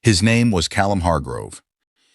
His name was Callum Hargrove.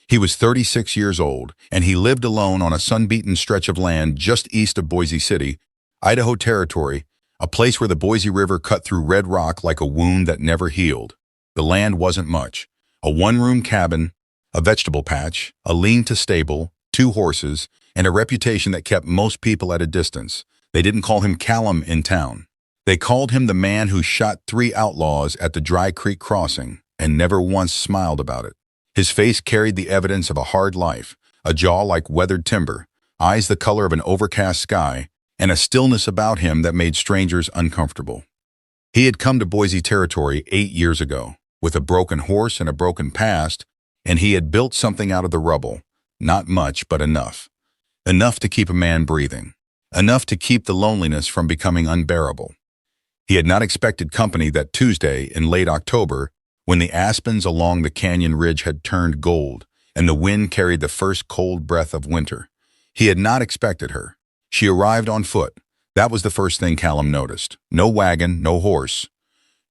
He was 36 years old, and he lived alone on a sun-beaten stretch of land just east of Boise City, Idaho Territory, a place where the Boise River cut through red rock like a wound that never healed. The land wasn't much. A one-room cabin, a vegetable patch, a lean-to stable, 2 horses, and a reputation that kept most people at a distance. They didn't call him Callum in town. They called him the man who shot 3 outlaws at the Dry Creek crossing and never once smiled about it. His face carried the evidence of a hard life, a jaw like weathered timber, eyes the color of an overcast sky, and a stillness about him that made strangers uncomfortable. He had come to Boise Territory 8 years ago, with a broken horse and a broken past, and he had built something out of the rubble. Not much, but enough. Enough to keep a man breathing. Enough to keep the loneliness from becoming unbearable. He had not expected company that Tuesday in late October, when the aspens along the canyon ridge had turned gold and the wind carried the first cold breath of winter. He had not expected her. She arrived on foot. That was the first thing Callum noticed. No wagon, no horse.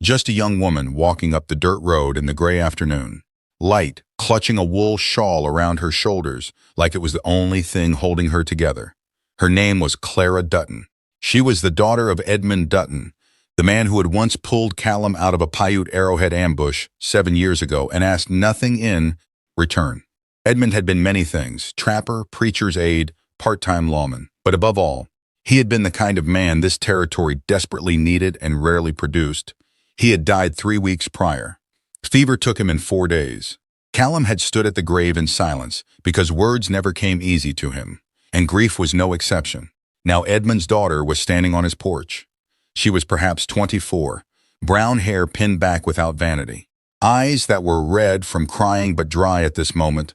Just a young woman walking up the dirt road in the gray afternoon. Light, clutching a wool shawl around her shoulders like it was the only thing holding her together. Her name was Clara Dutton. She was the daughter of Edmund Dutton, the man who had once pulled Callum out of a Paiute arrowhead ambush 7 years ago and asked nothing in return. Edmund had been many things: trapper, preacher's aide, part-time lawman. But above all, he had been the kind of man this territory desperately needed and rarely produced. He had died 3 weeks prior. Fever took him in 4 days. Callum had stood at the grave in silence because words never came easy to him, and grief was no exception. Now Edmund's daughter was standing on his porch. She was perhaps 24, brown hair pinned back without vanity, eyes that were red from crying but dry at this moment,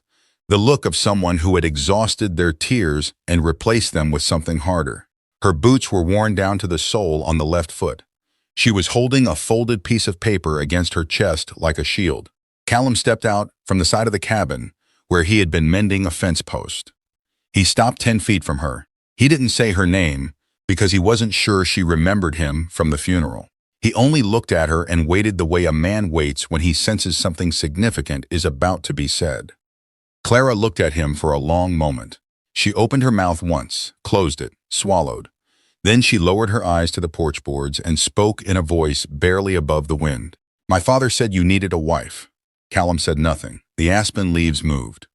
the look of someone who had exhausted their tears and replaced them with something harder. Her boots were worn down to the sole on the left foot. She was holding a folded piece of paper against her chest like a shield. Callum stepped out from the side of the cabin where he had been mending a fence post. He stopped 10 feet from her. He didn't say her name because he wasn't sure she remembered him from the funeral. He only looked at her and waited the way a man waits when he senses something significant is about to be said. Clara looked at him for a long moment. She opened her mouth once, closed it, swallowed. Then she lowered her eyes to the porch boards and spoke in a voice barely above the wind. "My father said you needed a wife." Callum said nothing. The aspen leaves moved.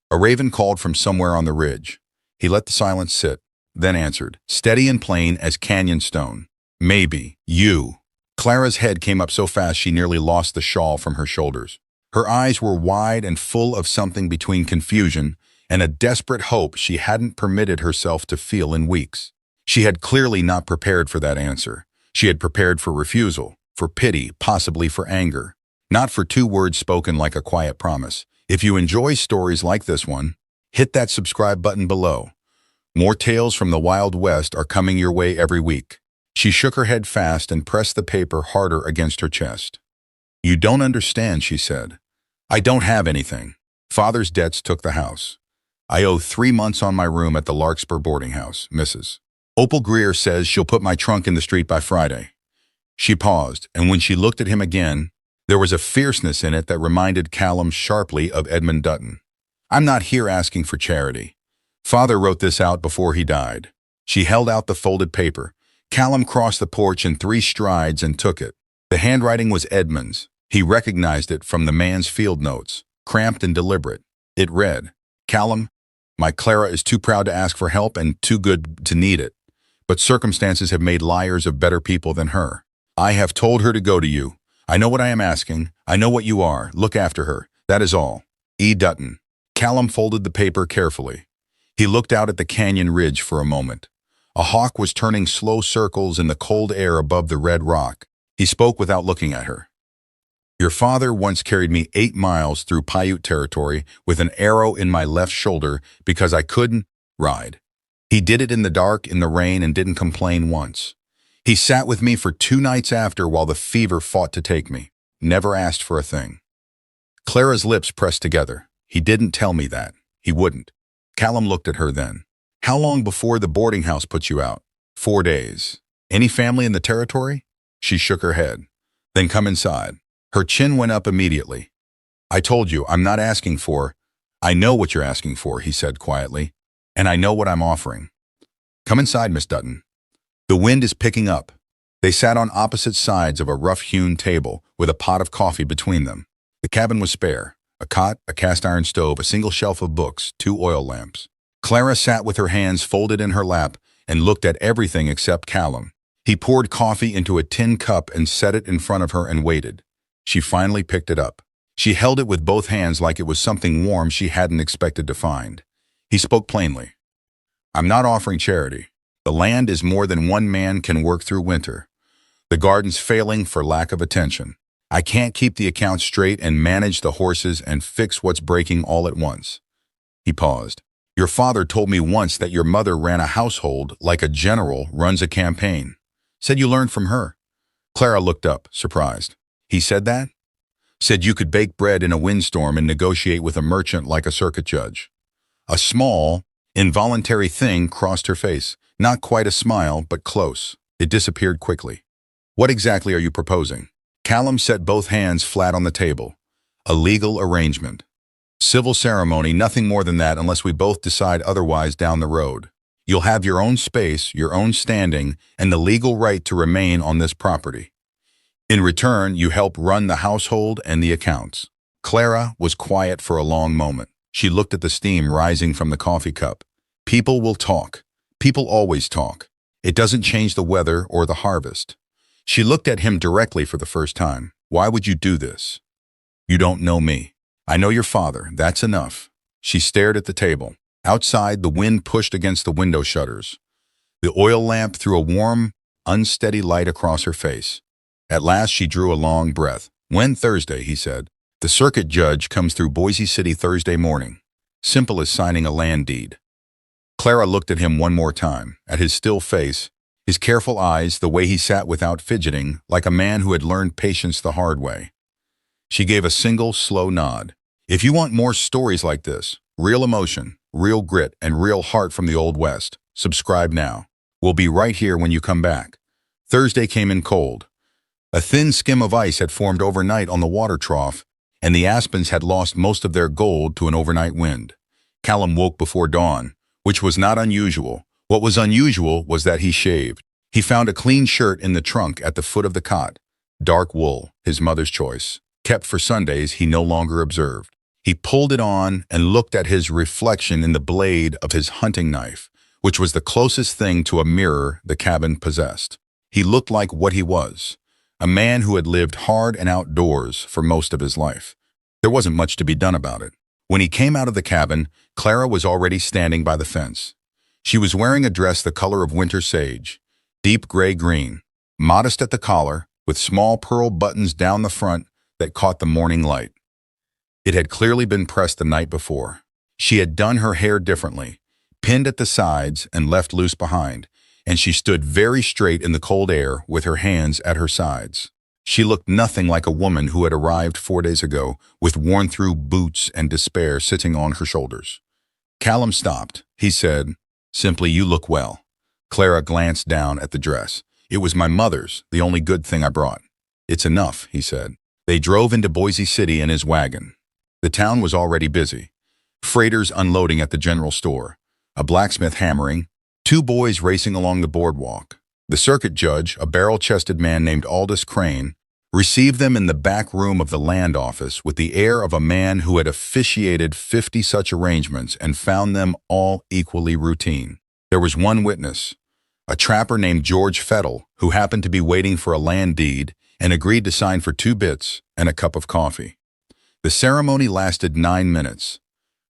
A raven called from somewhere on the ridge. He let the silence sit, then answered, steady and plain as canyon stone. "Maybe. You." Clara's head came up so fast she nearly lost the shawl from her shoulders. Her eyes were wide and full of something between confusion and a desperate hope she hadn't permitted herself to feel in weeks. She had clearly not prepared for that answer. She had prepared for refusal, for pity, possibly for anger. Not for 2 words spoken like a quiet promise. If you enjoy stories like this one, hit that subscribe button below. More tales from the Wild West are coming your way every week. She shook her head fast and pressed the paper harder against her chest. "You don't understand," she said. "I don't have anything. Father's debts took the house. I owe 3 months on my room at the Larkspur boarding house, Mrs. Opal Greer says she'll put my trunk in the street by Friday." She paused, and when she looked at him again, there was a fierceness in it that reminded Callum sharply of Edmund Dutton. "I'm not here asking for charity. Father wrote this out before he died." She held out the folded paper. Callum crossed the porch in 3 strides and took it. The handwriting was Edmund's. He recognized it from the man's field notes, cramped and deliberate. It read, "Callum, my Clara is too proud to ask for help and too good to need it. But circumstances have made liars of better people than her. I have told her to go to you. I know what I am asking. I know what you are. Look after her. That is all. E. Dutton." Callum folded the paper carefully. He looked out at the canyon ridge for a moment. A hawk was turning slow circles in the cold air above the red rock. He spoke without looking at her. "Your father once carried me 8 miles through Paiute territory with an arrow in my left shoulder because I couldn't ride. He did it in the dark, in the rain, and didn't complain once. He sat with me for 2 nights after while the fever fought to take me. Never asked for a thing." Clara's lips pressed together. "He didn't tell me that. He wouldn't." Callum looked at her then. "How long before the boarding house put you out?" 4 days. "Any family in the territory?" She shook her head. "Then come inside." Her chin went up immediately. I told you, I'm not asking for. I know what you're asking for, he said quietly. And I know what I'm offering. Come inside, Miss Dutton. The wind is picking up. They sat on opposite sides of a rough-hewn table with a pot of coffee between them. The cabin was spare. A cot, a cast-iron stove, a single shelf of books, 2 oil lamps. Clara sat with her hands folded in her lap and looked at everything except Callum. He poured coffee into a tin cup and set it in front of her and waited. She finally picked it up. She held it with both hands like it was something warm she hadn't expected to find. He spoke plainly. I'm not offering charity. The land is more than one man can work through winter. The garden's failing for lack of attention. I can't keep the accounts straight and manage the horses and fix what's breaking all at once. He paused. Your father told me once that your mother ran a household like a general runs a campaign. Said you learned from her. Clara looked up, surprised. He said that? Said you could bake bread in a windstorm and negotiate with a merchant like a circuit judge. A small, involuntary thing crossed her face. Not quite a smile, but close. It disappeared quickly. What exactly are you proposing? Callum set both hands flat on the table. A legal arrangement. Civil ceremony, nothing more than that unless we both decide otherwise down the road. You'll have your own space, your own standing, and the legal right to remain on this property. In return, you help run the household and the accounts. Clara was quiet for a long moment. She looked at the steam rising from the coffee cup. People will talk. People always talk. It doesn't change the weather or the harvest. She looked at him directly for the first time. Why would you do this? You don't know me. I know your father. That's enough. She stared at the table. Outside, the wind pushed against the window shutters. The oil lamp threw a warm, unsteady light across her face. At last, she drew a long breath. When Thursday, he said. The circuit judge comes through Boise City Thursday morning. Simple as signing a land deed. Clara looked at him one more time, at his still face, his careful eyes, the way he sat without fidgeting, like a man who had learned patience the hard way. She gave a single, slow nod. If you want more stories like this, real emotion, real grit, and real heart from the Old West, subscribe now. We'll be right here when you come back. Thursday came in cold. A thin skim of ice had formed overnight on the water trough, and the aspens had lost most of their gold to an overnight wind. Callum woke before dawn, which was not unusual. What was unusual was that he shaved. He found a clean shirt in the trunk at the foot of the cot. Dark wool, his mother's choice, kept for Sundays he no longer observed. He pulled it on and looked at his reflection in the blade of his hunting knife, which was the closest thing to a mirror the cabin possessed. He looked like what he was, a man who had lived hard and outdoors for most of his life. There wasn't much to be done about it. When he came out of the cabin, Clara was already standing by the fence. She was wearing a dress the color of winter sage, deep gray-green, modest at the collar, with small pearl buttons down the front that caught the morning light. It had clearly been pressed the night before. She had done her hair differently, pinned at the sides and left loose behind, and she stood very straight in the cold air with her hands at her sides. She looked nothing like a woman who had arrived 4 days ago with worn-through boots and despair sitting on her shoulders. Callum stopped. He said, simply, you look well. Clara glanced down at the dress. It was my mother's, the only good thing I brought. It's enough, he said. They drove into Boise City in his wagon. The town was already busy. Freighters unloading at the general store, a blacksmith hammering, 2 boys racing along the boardwalk. The circuit judge, a barrel-chested man named Aldous Crane, received them in the back room of the land office with the air of a man who had officiated 50 such arrangements and found them all equally routine. There was one witness, a trapper named George Fettle, who happened to be waiting for a land deed and agreed to sign for 2 bits and a cup of coffee. The ceremony lasted 9 minutes.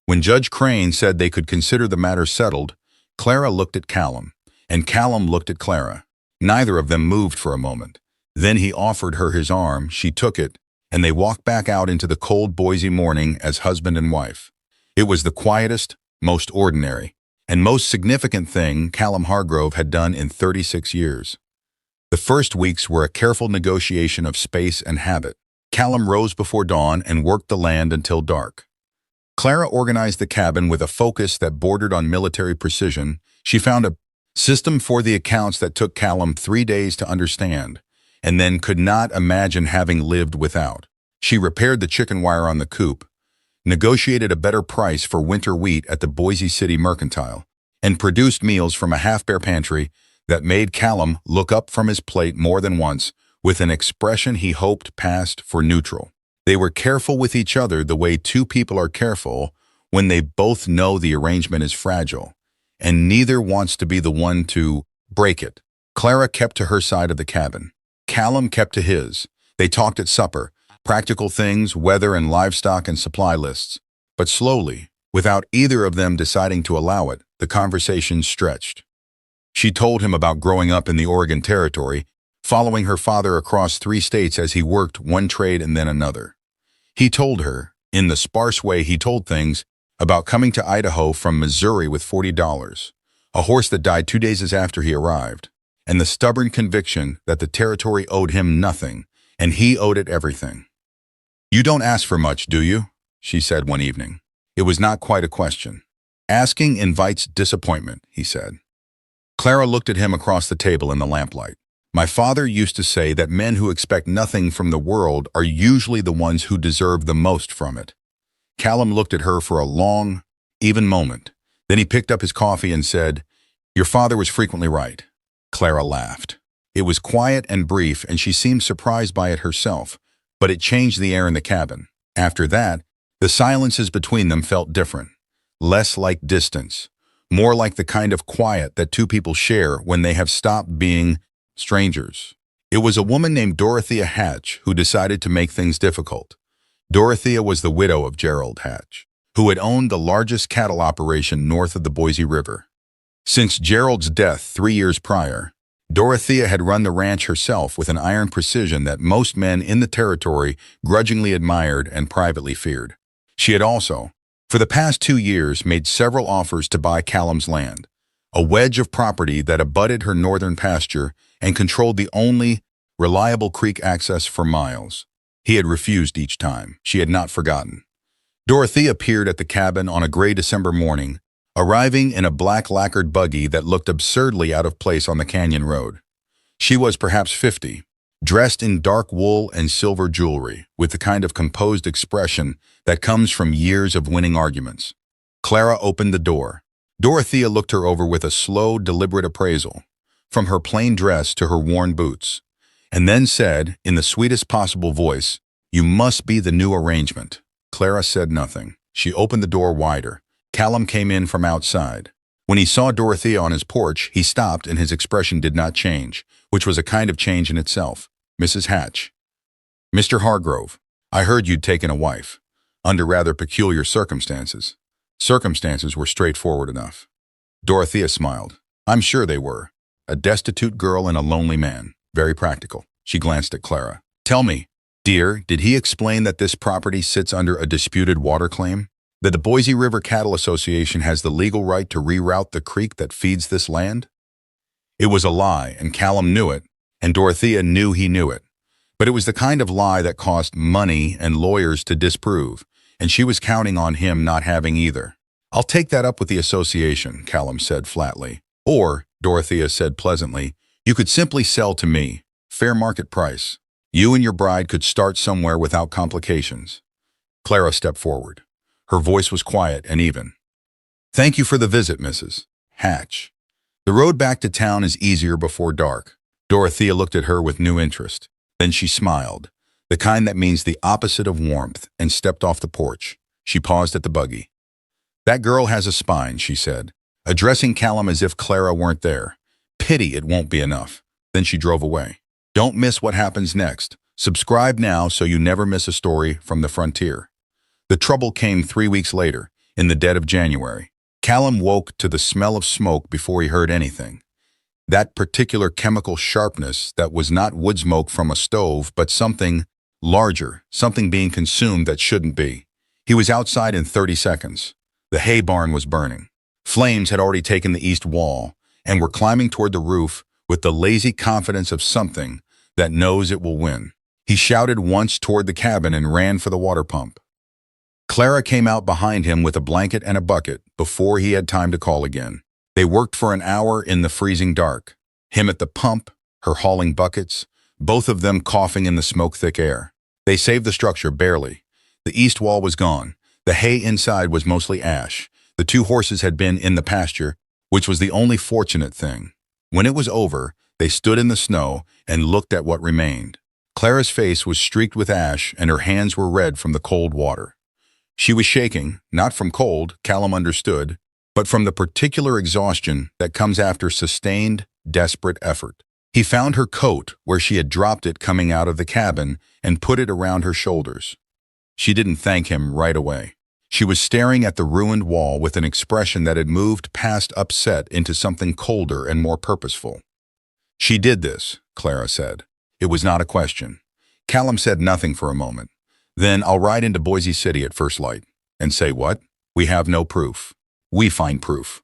When Judge Crane said they could consider the matter settled, Clara looked at Callum, and Callum looked at Clara. Neither of them moved for a moment. Then he offered her his arm, she took it, and they walked back out into the cold Boise morning as husband and wife. It was the quietest, most ordinary, and most significant thing Callum Hargrove had done in 36 years. The first weeks were a careful negotiation of space and habit. Callum rose before dawn and worked the land until dark. Clara organized the cabin with a focus that bordered on military precision. She found a system for the accounts that took Callum 3 days to understand, and then could not imagine having lived without. She repaired the chicken wire on the coop, negotiated a better price for winter wheat at the Boise City Mercantile, and produced meals from a half-bare pantry that made Callum look up from his plate more than once with an expression he hoped passed for neutral. They were careful with each other the way two people are careful when they both know the arrangement is fragile, and neither wants to be the one to break it. Clara kept to her side of the cabin. Callum kept to his. They talked at supper, practical things, weather and livestock and supply lists. But slowly, without either of them deciding to allow it, the conversation stretched. She told him about growing up in the Oregon Territory, following her father across 3 states as he worked one trade and then another. He told her, in the sparse way he told things, about coming to Idaho from Missouri with $40, a horse that died 2 days after he arrived, and the stubborn conviction that the territory owed him nothing, and he owed it everything. "You don't ask for much, do you?" she said one evening. It was not quite a question. "Asking invites disappointment," he said. Clara looked at him across the table in the lamplight. "My father used to say that men who expect nothing from the world are usually the ones who deserve the most from it." Callum looked at her for a long, even moment. Then he picked up his coffee and said, "Your father was frequently right." Clara laughed. It was quiet and brief, and she seemed surprised by it herself, but it changed the air in the cabin. After that, the silences between them felt different, less like distance, more like the kind of quiet that two people share when they have stopped being strangers. It was a woman named Dorothea Hatch who decided to make things difficult. Dorothea was the widow of Gerald Hatch, who had owned the largest cattle operation north of the Boise River. Since Gerald's death 3 years prior, Dorothea had run the ranch herself with an iron precision that most men in the territory grudgingly admired and privately feared. She had also, for the past 2 years, made several offers to buy Callum's land, a wedge of property that abutted her northern pasture and controlled the only reliable creek access for miles. He had refused each time. She had not forgotten. Dorothea appeared at the cabin on a gray December morning, arriving in a black lacquered buggy that looked absurdly out of place on the canyon road. She was perhaps 50, dressed in dark wool and silver jewelry, with the kind of composed expression that comes from years of winning arguments. Clara opened the door. Dorothea looked her over with a slow, deliberate appraisal, from her plain dress to her worn boots, and then said, in the sweetest possible voice, "You must be the new arrangement." Clara said nothing. She opened the door wider. Callum came in from outside. When he saw Dorothea on his porch, he stopped and his expression did not change, which was a kind of change in itself. "Mrs. Hatch." "Mr. Hargrove, I heard you'd taken a wife, under rather peculiar circumstances." Circumstances were straightforward enough. Dorothea smiled. "I'm sure they were. A destitute girl and a lonely man. Very practical." She glanced at Clara. "Tell me, dear, did he explain that this property sits under a disputed water claim? That the Boise River Cattle Association has the legal right to reroute the creek that feeds this land?" It was a lie, and Callum knew it, and Dorothea knew he knew it. But it was the kind of lie that cost money and lawyers to disprove, and she was counting on him not having either. "I'll take that up with the association," Callum said flatly. "Or," Dorothea said pleasantly, "you could simply sell to me, fair market price. You and your bride could start somewhere without complications." Clara stepped forward. Her voice was quiet and even. "Thank you for the visit, Mrs. Hatch. The road back to town is easier before dark." Dorothea looked at her with new interest. Then she smiled, the kind that means the opposite of warmth, and stepped off the porch. She paused at the buggy. "That girl has a spine," she said, addressing Callum as if Clara weren't there. "Pity it won't be enough." Then she drove away. Don't miss what happens next. Subscribe now so you never miss a story from the frontier. The trouble came 3 weeks later, in the dead of January. Callum woke to the smell of smoke before he heard anything. That particular chemical sharpness that was not wood smoke from a stove, but something larger, something being consumed that shouldn't be. He was outside in 30 seconds. The hay barn was burning. Flames had already taken the east wall and were climbing toward the roof with the lazy confidence of something that knows it will win. He shouted once toward the cabin and ran for the water pump. Clara came out behind him with a blanket and a bucket before he had time to call again. They worked for an hour in the freezing dark, him at the pump, her hauling buckets, both of them coughing in the smoke-thick air. They saved the structure barely. The east wall was gone. The hay inside was mostly ash. The two horses had been in the pasture, which was the only fortunate thing. When it was over, they stood in the snow and looked at what remained. Clara's face was streaked with ash and her hands were red from the cold water. She was shaking, not from cold, Callum understood, but from the particular exhaustion that comes after sustained, desperate effort. He found her coat where she had dropped it coming out of the cabin and put it around her shoulders. She didn't thank him right away. She was staring at the ruined wall with an expression that had moved past upset into something colder and more purposeful. She did this, Clara said. It was not a question. Callum said nothing for a moment. Then I'll ride into Boise City at first light. And say what? We have no proof. We find proof.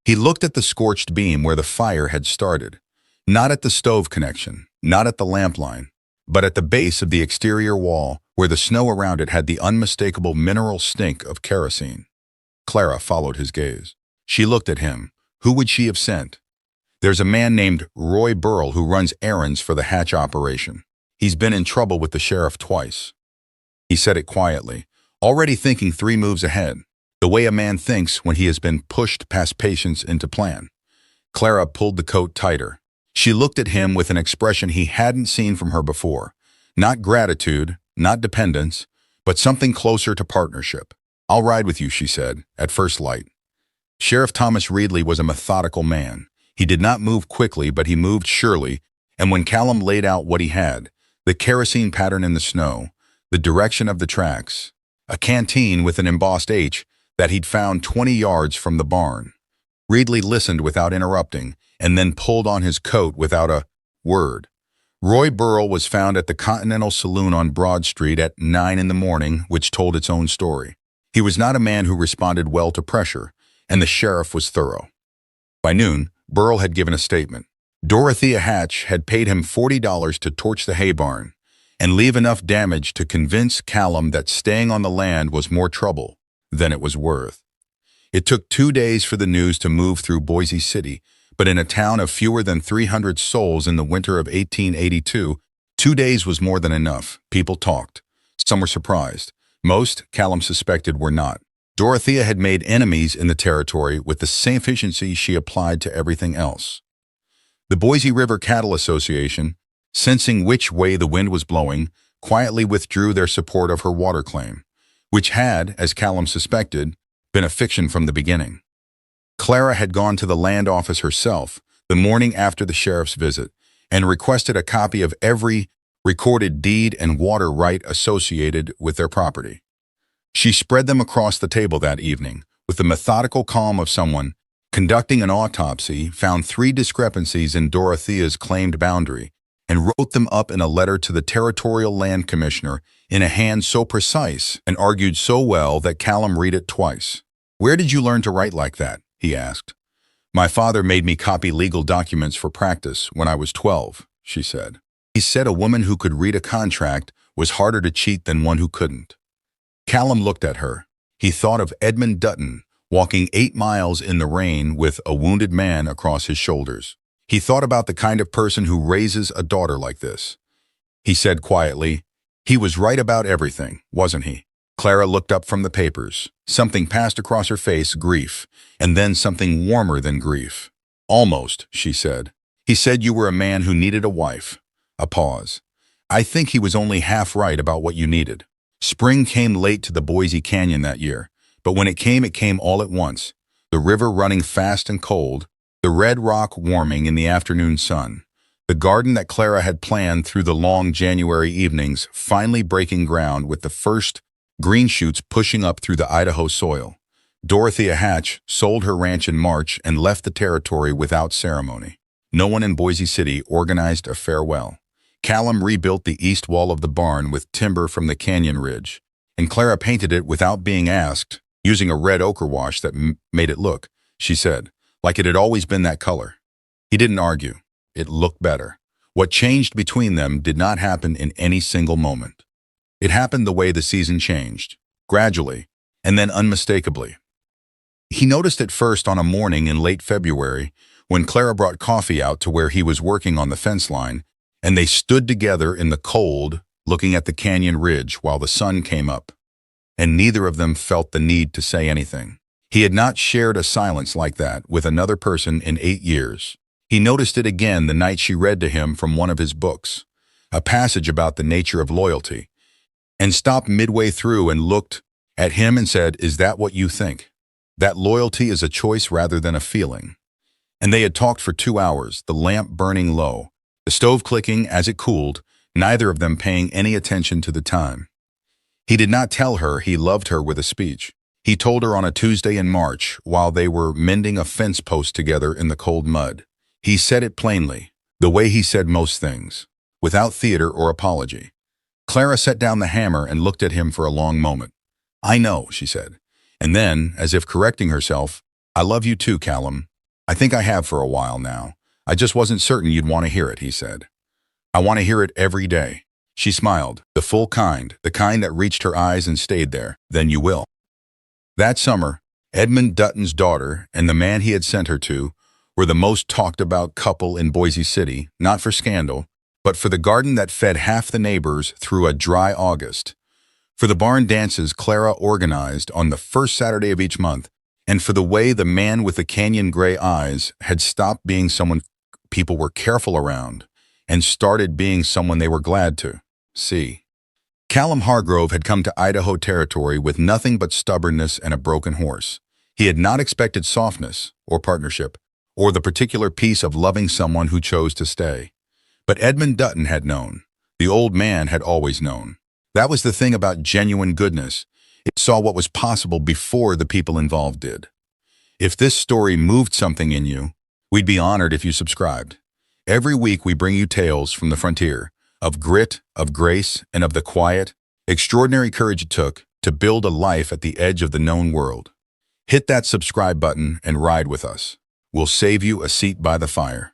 He looked at the scorched beam where the fire had started. Not at the stove connection, not at the lamp line, but at the base of the exterior wall where the snow around it had the unmistakable mineral stink of kerosene. Clara followed his gaze. She looked at him. Who would she have sent? There's a man named Roy Burl who runs errands for the hatch operation. He's been in trouble with the sheriff twice. He said it quietly, already thinking 3 moves ahead, the way a man thinks when he has been pushed past patience into plan. Clara pulled the coat tighter. She looked at him with an expression he hadn't seen from her before. Not gratitude, not dependence, but something closer to partnership. I'll ride with you, she said, at first light. Sheriff Thomas Reedley was a methodical man. He did not move quickly, but he moved surely, and when Callum laid out what he had, the kerosene pattern in the snow, the direction of the tracks, a canteen with an embossed H that he'd found 20 yards from the barn. Reedley listened without interrupting, and then pulled on his coat without a word. Roy Burl was found at the Continental Saloon on Broad Street at 9 in the morning, which told its own story. He was not a man who responded well to pressure, and the sheriff was thorough. By noon, Burl had given a statement. Dorothea Hatch had paid him $40 to torch the hay barn and leave enough damage to convince Callum that staying on the land was more trouble than it was worth. It took 2 days for the news to move through Boise City, but in a town of fewer than 300 souls in the winter of 1882, 2 days was more than enough. People talked. Some were surprised. Most, Callum suspected, were not. Dorothea had made enemies in the territory with the same efficiency she applied to everything else. The Boise River Cattle Association, sensing which way the wind was blowing, quietly withdrew their support of her water claim, which had, as Callum suspected, been a fiction from the beginning. Clara had gone to the land office herself the morning after the sheriff's visit and requested a copy of every recorded deed and water right associated with their property. She spread them across the table that evening with the methodical calm of someone conducting an autopsy, found 3 discrepancies in Dorothea's claimed boundary, and wrote them up in a letter to the Territorial Land Commissioner in a hand so precise and argued so well that Callum read it twice. "Where did you learn to write like that?" he asked. "My father made me copy legal documents for practice when I was 12, she said. He said a woman who could read a contract was harder to cheat than one who couldn't. Callum looked at her. He thought of Edmund Dutton walking 8 miles in the rain with a wounded man across his shoulders. He thought about the kind of person who raises a daughter like this. He said quietly, "He was right about everything, wasn't he?" Clara looked up from the papers. Something passed across her face, grief, and then something warmer than grief. "Almost," she said. "He said you were a man who needed a wife." A pause. "I think he was only half right about what you needed." Spring came late to the Boise Canyon that year, but when it came all at once. The river running fast and cold, the red rock warming in the afternoon sun, the garden that Clara had planned through the long January evenings finally breaking ground with the first green shoots pushing up through the Idaho soil. Dorothea Hatch sold her ranch in March and left the territory without ceremony. No one in Boise City organized a farewell. Callum rebuilt the east wall of the barn with timber from the canyon ridge, and Clara painted it without being asked, using a red ochre wash that made it look, she said, like it had always been that color. He didn't argue. It looked better. What changed between them did not happen in any single moment. It happened the way the season changed, gradually, and then unmistakably. He noticed it first on a morning in late February when Clara brought coffee out to where he was working on the fence line, and they stood together in the cold, looking at the canyon ridge while the sun came up, and neither of them felt the need to say anything. He had not shared a silence like that with another person in 8 years. He noticed it again the night she read to him from one of his books, a passage about the nature of loyalty, and stopped midway through and looked at him and said, "Is that what you think? That loyalty is a choice rather than a feeling?" And they had talked for 2 hours, the lamp burning low, the stove clicking as it cooled, neither of them paying any attention to the time. He did not tell her he loved her with a speech. He told her on a Tuesday in March while they were mending a fence post together in the cold mud. He said it plainly, the way he said most things, without theater or apology. Clara set down the hammer and looked at him for a long moment. "I know," she said. And then, as if correcting herself, "I love you too, Callum. I think I have for a while now. I just wasn't certain you'd want to hear it," he said. "I want to hear it every day." She smiled, the full kind, the kind that reached her eyes and stayed there. "Then you will." That summer, Edmund Dutton's daughter and the man he had sent her to were the most talked about couple in Boise City, not for scandal, but for the garden that fed half the neighbors through a dry August, for the barn dances Clara organized on the first Saturday of each month, and for the way the man with the canyon gray eyes had stopped being someone people were careful around and started being someone they were glad to see. Callum Hargrove had come to Idaho Territory with nothing but stubbornness and a broken horse. He had not expected softness or partnership or the particular peace of loving someone who chose to stay. But Edmund Dutton had known. The old man had always known. That was the thing about genuine goodness. It saw what was possible before the people involved did. If this story moved something in you, we'd be honored if you subscribed. Every week we bring you tales from the frontier, of grit, of grace, and of the quiet, extraordinary courage it took to build a life at the edge of the known world. Hit that subscribe button and ride with us. We'll save you a seat by the fire.